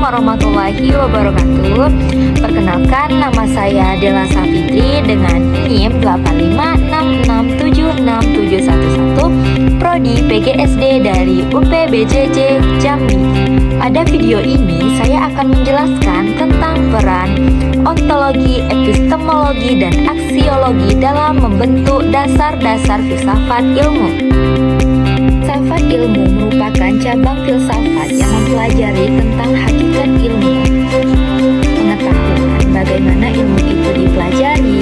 warahmatullahi wabarakatuh. Perkenalkan, nama saya Dela Safitri dengan NIM 856676711, Prodi PGSD dari UPBJJ Jambi. Pada video ini saya akan menjelaskan tentang peran ontologi, epistemologi, dan aksiologi dalam membentuk dasar-dasar filsafat ilmu. Filsafat ilmu merupakan cabang filsafat yang mempelajari tentang hakikat ilmu, pengetahuan, bagaimana ilmu itu dipelajari,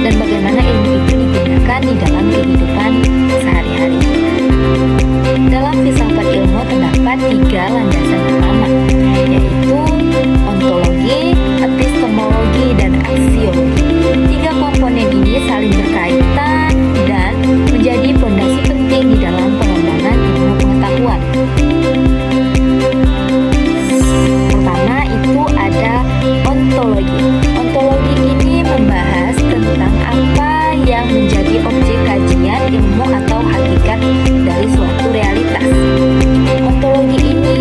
dan bagaimana ilmu itu digunakan di dalam kehidupan sehari-hari. Dalam filsafat ilmu terdapat 3 landasan utama, yaitu ontologi, epistemologi, dan aksiologi. 3 komponen ini saling berkaitan dan menjadi fondasi penting di dalam pengembangan ilmu pengetahuan. Pertama itu ada ontologi. Ontologi ini membahas tentang apa yang menjadi objek kajian ilmu atau hakikat dari suatu realitas. Ontologi ini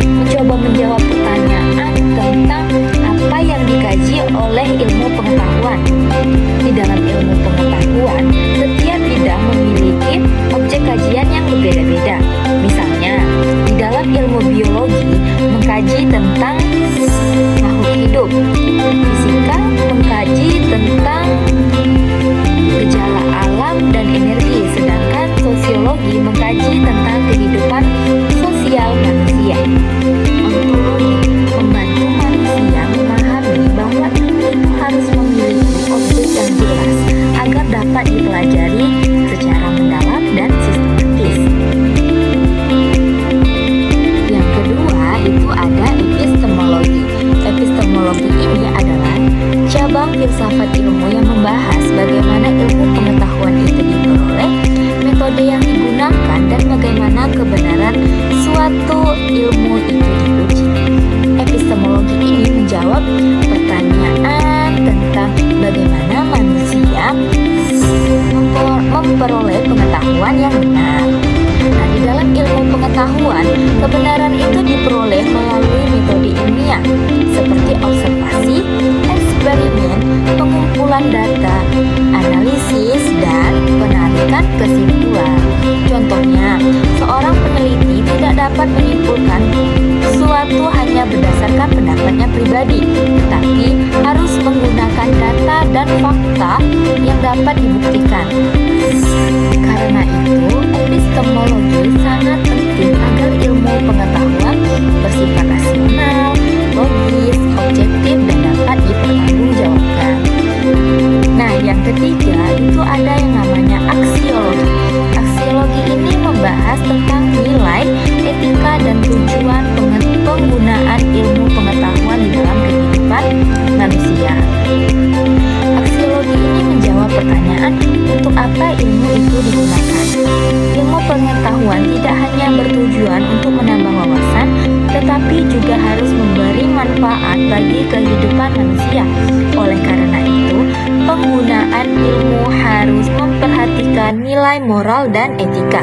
mencoba menjawab pertanyaan tentang apa yang dikaji oleh ilmu pengetahuan. Di dalam ilmu pengetahuan, setiap bidang memiliki objek kajian yang berbeda-beda. Misalnya, di dalam ilmu biologi mengkaji tentang makhluk hidup, fisika mengkaji tentang gejala alam dan energi, sedangkan sosiologi mengkaji tentang kehidupan sosial manusia. Ontologi membantu manusia memahami bahwa ilmu itu harus memiliki objek yang jelas agar dapat dipelajari secara mendalam dan sistematis. Yang kedua itu ada epistemologi. Epistemologi ini adalah cabang filsafat ilmu yang membahas bagaimana ilmu pengetahuan itu diperoleh, metode yang digunakan, dan bagaimana kebenaran suatu ilmu itu diuji. Epistemologi ini menjawab pertanyaan tentang bagaimana manusia memperoleh pengetahuan yang benar. Nah, di dalam ilmu pengetahuan, kebenaran itu diperoleh melalui metode ilmiah seperti observasi, eksperimen, pengumpulan data, analisis, dan penarikan kesimpulan. Contohnya, seorang peneliti tidak dapat menyimpulkan sesuatu hanya berdasarkan pendapatnya pribadi, tetapi harus menggunakan data dan fakta yang dapat dibuktikan. Karena itu, epistemologi sangat penting agar ilmu pengetahuan bersifat rasional, logis, objektif, dan dapat dipertanggungjawabkan. Nah, yang ketiga itu ada yang namanya aksiologi. Aksiologi ini membahas tentang nilai, etika, dan tujuan penggunaan ilmu pengetahuan di dalam kehidupan manusia. Aksiologi ini menjawab pertanyaan untuk apa ilmu itu digunakan. Ilmu pengetahuan tidak hanya bertujuan untuk menambah wawasan, tetapi juga harus memberi manfaat bagi kehidupan manusia. Oleh karena itu, penggunaan ilmu harus memperhatikan nilai moral dan etika.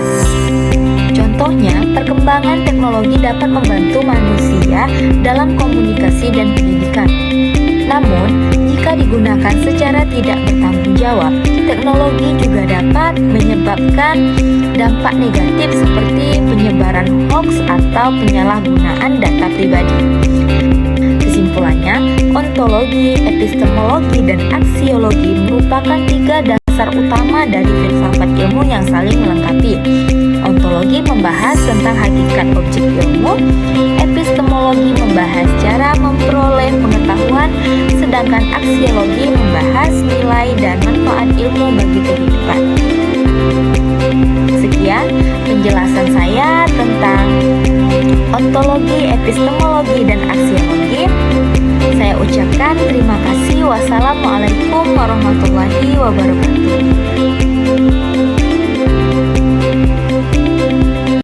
Contohnya, perkembangan teknologi dapat membantu manusia dalam komunikasi dan pendidikan. Namun, jika digunakan secara tidak bertanggung jawab, teknologi juga dapat menyebabkan dampak negatif seperti penyebaran hoax atau penyalahgunaan data pribadi. Kesimpulannya, ontologi, epistemologi, dan aksiologi merupakan 3 dasar utama dari filsafat ilmu yang saling melengkapi. Ontologi membahas tentang hakikat objek ilmu, epistemologi membahas cara memperoleh pengetahuan, sedangkan aksiologi membahas nilai dan manfaat ilmu bagi kehidupan. Sekian penjelasan saya tentang ontologi, epistemologi, dan aksiologi. Saya ucapkan terima kasih. Wassalamualaikum warahmatullahi wabarakatuh.